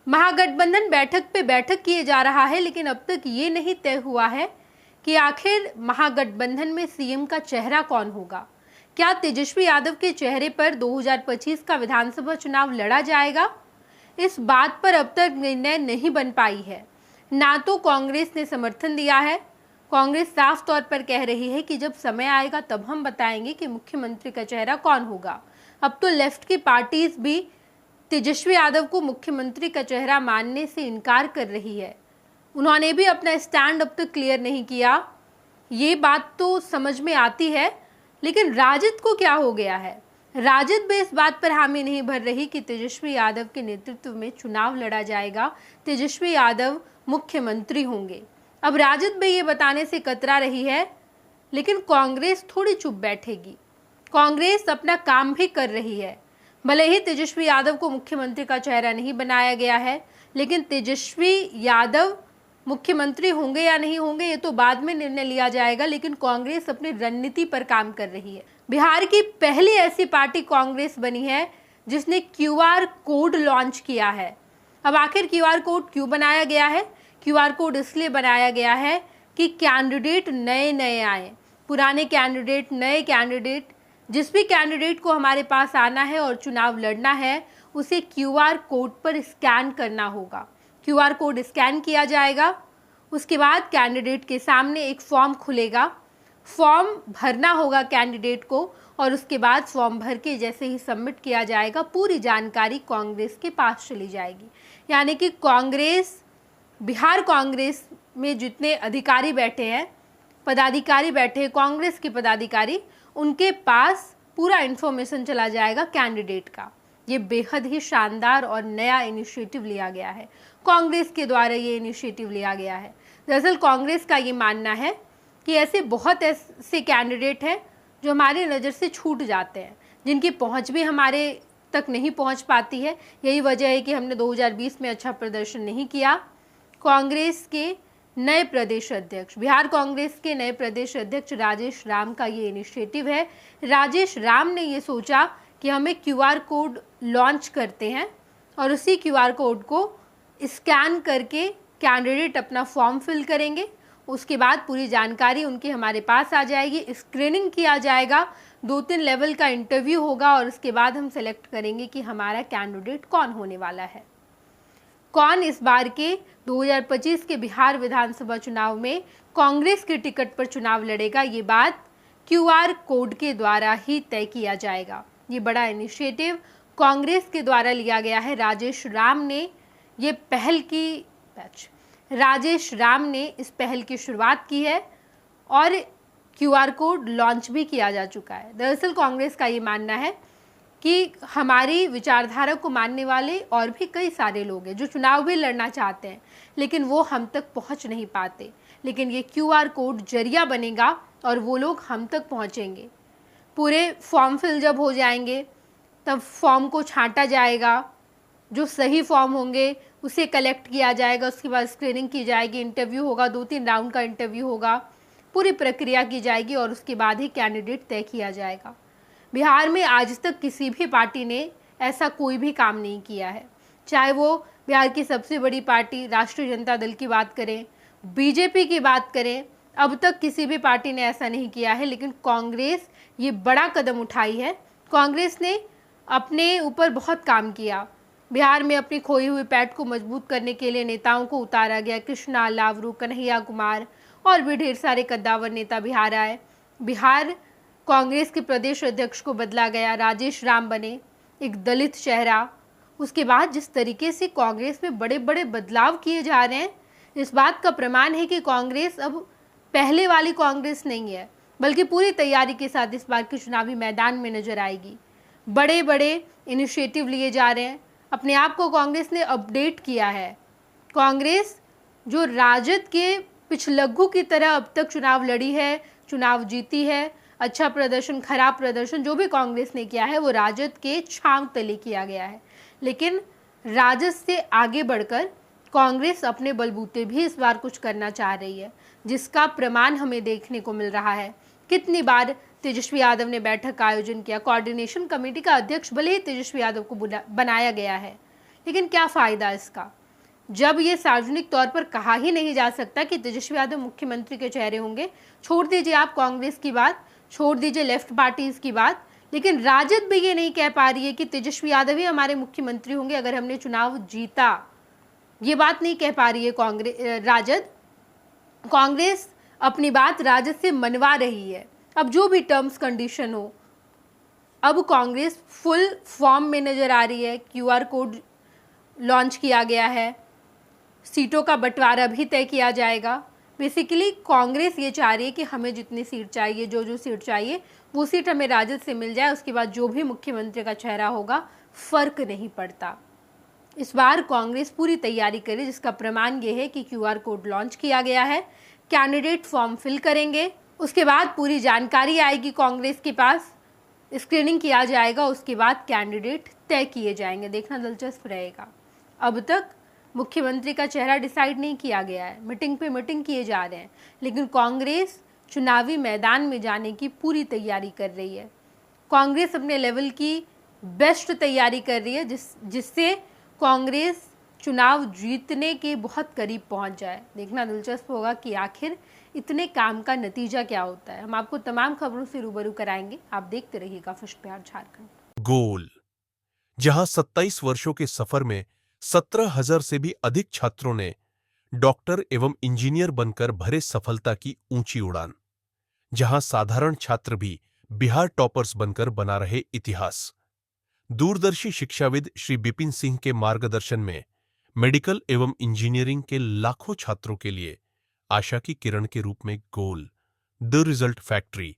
महागठबंधन बैठक पे बैठक किए जा रहा है, लेकिन अब तक ये नहीं तय हुआ है कि आखिर महागठबंधन में सीएम का चेहरा कौन होगा। क्या तेजस्वी यादव के चेहरे पर 2025 का विधानसभा चुनाव लड़ा जाएगा? इस बात पर अब तक निर्णय नहीं बन पाई है। ना तो कांग्रेस ने समर्थन दिया है। कांग्रेस साफ तौर पर कह रही है कि जब समय आएगा तब हम बताएंगे कि मुख्यमंत्री का चेहरा कौन होगा। अब तो लेफ्ट की पार्टीज भी तेजस्वी यादव को मुख्यमंत्री का चेहरा मानने से इनकार कर रही है। उन्होंने भी अपना स्टैंड अब तक क्लियर नहीं किया। ये बात तो समझ में आती है, लेकिन राजद को क्या हो गया है? राजद भी इस बात पर हामी नहीं भर रही कि तेजस्वी यादव के नेतृत्व में चुनाव लड़ा जाएगा, तेजस्वी यादव मुख्यमंत्री होंगे। अब राजद भी ये बताने से कतरा रही है, लेकिन कांग्रेस थोड़ी चुप बैठेगी। कांग्रेस अपना काम भी कर रही है। भले ही तेजस्वी यादव को मुख्यमंत्री का चेहरा नहीं बनाया गया है, लेकिन तेजस्वी यादव मुख्यमंत्री होंगे या नहीं होंगे ये तो बाद में निर्णय लिया जाएगा। लेकिन कांग्रेस अपनी रणनीति पर काम कर रही है। बिहार की पहली ऐसी पार्टी कांग्रेस बनी है जिसने क्यूआर कोड लॉन्च किया है। अब आखिर क्यूआर कोड क्यों बनाया गया है? क्यूआर कोड इसलिए बनाया गया है कि कैंडिडेट नए आए, पुराने कैंडिडेट, नए कैंडिडेट, जिस भी कैंडिडेट को हमारे पास आना है और चुनाव लड़ना है उसे क्यूआर कोड पर स्कैन करना होगा। क्यूआर कोड स्कैन किया जाएगा, उसके बाद कैंडिडेट के सामने एक फॉर्म खुलेगा। फॉर्म भरना होगा कैंडिडेट को और उसके बाद फॉर्म भर के जैसे ही सबमिट किया जाएगा पूरी जानकारी कांग्रेस के पास चली जाएगी। यानी कि कांग्रेस, बिहार कांग्रेस में जितने अधिकारी बैठे हैं, पदाधिकारी बैठे हैं, कांग्रेस के पदाधिकारी, उनके पास पूरा इन्फॉर्मेशन चला जाएगा कैंडिडेट का। ये बेहद ही शानदार और नया इनिशिएटिव लिया गया है। कांग्रेस के द्वारा ये इनिशिएटिव लिया गया है। दरअसल कांग्रेस का ये मानना है कि ऐसे बहुत ऐसे कैंडिडेट हैं जो हमारी नज़र से छूट जाते हैं, जिनकी पहुंच भी हमारे तक नहीं पहुंच पाती है। यही वजह है कि हमने 2020 में अच्छा प्रदर्शन नहीं किया। कांग्रेस के नए प्रदेश अध्यक्ष, बिहार कांग्रेस के नए प्रदेश अध्यक्ष राजेश राम का ये इनिशिएटिव है। राजेश राम ने ये सोचा कि हमें क्यूआर कोड लॉन्च करते हैं और उसी क्यूआर कोड को स्कैन करके कैंडिडेट अपना फॉर्म फिल करेंगे। उसके बाद पूरी जानकारी उनकी हमारे पास आ जाएगी, स्क्रीनिंग किया जाएगा, 2-3 लेवल का इंटरव्यू होगा और उसके बाद हम सेलेक्ट करेंगे कि हमारा कैंडिडेट कौन होने वाला है, कौन इस बार के 2025 के बिहार विधानसभा चुनाव में कांग्रेस के टिकट पर चुनाव लड़ेगा। ये बात क्यूआर कोड के द्वारा ही तय किया जाएगा। ये बड़ा इनिशिएटिव कांग्रेस के द्वारा लिया गया है। राजेश राम ने ये पहल की राजेश राम ने इस पहल की शुरुआत की है और क्यूआर कोड लॉन्च भी किया जा चुका है। दरअसल कांग्रेस का ये मानना है कि हमारी विचारधारा को मानने वाले और भी कई सारे लोग हैं जो चुनाव भी लड़ना चाहते हैं, लेकिन वो हम तक पहुंच नहीं पाते। लेकिन ये क्यूआर कोड जरिया बनेगा और वो लोग हम तक पहुंचेंगे। पूरे फॉर्म फिल जब हो जाएंगे तब फॉर्म को छांटा जाएगा, जो सही फॉर्म होंगे उसे कलेक्ट किया जाएगा, उसके बाद स्क्रीनिंग की जाएगी, इंटरव्यू होगा, 2-3 राउंड का इंटरव्यू होगा, पूरी प्रक्रिया की जाएगी और उसके बाद ही कैंडिडेट तय किया जाएगा। बिहार में आज तक किसी भी पार्टी ने ऐसा कोई भी काम नहीं किया है, चाहे वो बिहार की सबसे बड़ी पार्टी राष्ट्रीय जनता दल की बात करें, बीजेपी की बात करें, अब तक किसी भी पार्टी ने ऐसा नहीं किया है। लेकिन कांग्रेस ये बड़ा कदम उठाई है। कांग्रेस ने अपने ऊपर बहुत काम किया। बिहार में अपनी खोई हुई पैठ को मजबूत करने के लिए नेताओं को उतारा गया। कृष्णा, लावरू, कन्हैया कुमार और भी ढेर सारे कद्दावर नेता बिहार आए। बिहार कांग्रेस के प्रदेश अध्यक्ष को बदला गया, राजेश राम बने, एक दलित चेहरा। उसके बाद जिस तरीके से कांग्रेस में बड़े बड़े बदलाव किए जा रहे हैं, इस बात का प्रमाण है कि कांग्रेस अब पहले वाली कांग्रेस नहीं है, बल्कि पूरी तैयारी के साथ इस बार के चुनावी मैदान में नजर आएगी। बड़े बड़े इनिशिएटिव लिए जा रहे हैं। अपने आप को कांग्रेस ने अपडेट किया है। कांग्रेस जो राजद के पिछलग्गू की तरह अब तक चुनाव लड़ी है, चुनाव जीती है, अच्छा प्रदर्शन, खराब प्रदर्शन जो भी कांग्रेस ने किया है वो राजद के छांव तले किया गया है। लेकिन राजद से आगे बढ़कर कांग्रेस अपने बलबूते भी इस बार कुछ करना चाह रही है, जिसका प्रमाण हमें देखने को मिल रहा है। कितनी बार तेजस्वी यादव ने बैठक का आयोजन किया। कोऑर्डिनेशन कमेटी का अध्यक्ष भले ही तेजस्वी यादव को बनाया गया है, लेकिन क्या फ़ायदा इसका, जब ये सार्वजनिक तौर पर कहा ही नहीं जा सकता कि तेजस्वी यादव मुख्यमंत्री के चेहरे होंगे। छोड़ दीजिए आप कांग्रेस की बात, छोड़ दीजिए लेफ्ट पार्टीज की बात, लेकिन राजद भी ये नहीं कह पा रही है कि तेजस्वी यादव ही हमारे मुख्यमंत्री होंगे अगर हमने चुनाव जीता। ये बात नहीं कह पा रही है राजद। कांग्रेस अपनी बात राजद से मनवा रही है। अब जो भी टर्म्स कंडीशन हो, अब कांग्रेस फुल फॉर्म में नजर आ रही है। क्यूआर कोड लॉन्च किया गया है, सीटों का बंटवारा भी तय किया जाएगा। बेसिकली कांग्रेस ये चाह रही है कि हमें जितनी सीट चाहिए, जो सीट चाहिए वो सीट हमें राजद से मिल जाए, उसके बाद जो भी मुख्यमंत्री का चेहरा होगा फर्क नहीं पड़ता। इस बार कांग्रेस पूरी तैयारी करे, जिसका प्रमाण ये है कि क्यूआर कोड लॉन्च किया गया है, कैंडिडेट फॉर्म फिल करेंगे, उसके बाद पूरी जानकारी आएगी कांग्रेस के पास, स्क्रीनिंग किया जाएगा, उसके बाद कैंडिडेट तय किए जाएंगे। देखना दिलचस्प रहेगा। अब तक मुख्यमंत्री का चेहरा डिसाइड नहीं किया गया है, मीटिंग पे मीटिंग किए जा रहे हैं, लेकिन कांग्रेस चुनावी मैदान में जाने की पूरी तैयारी कर रही है। कांग्रेस अपने लेवल की बेस्ट तैयारी कर रही है, जिससे कांग्रेस चुनाव जीतने के बहुत करीब पहुंच जाए। देखना दिलचस्प होगा कि आखिर इतने काम का नतीजा क्या होता है। हम आपको तमाम खबरों से रूबरू कराएंगे, आप देखते रहिएगा फर्स्ट बिहार झारखंड। गोल, जहां 27 वर्षों के सफर में 17,000 से भी अधिक छात्रों ने डॉक्टर एवं इंजीनियर बनकर भरे सफलता की ऊंची उड़ान, जहां साधारण छात्र भी बिहार टॉपर्स बनकर बना रहे इतिहास। दूरदर्शी शिक्षाविद श्री बिपिन सिंह के मार्गदर्शन में मेडिकल एवं इंजीनियरिंग के लाखों छात्रों के लिए आशा की किरण के रूप में गोल, द रिजल्ट फैक्ट्री।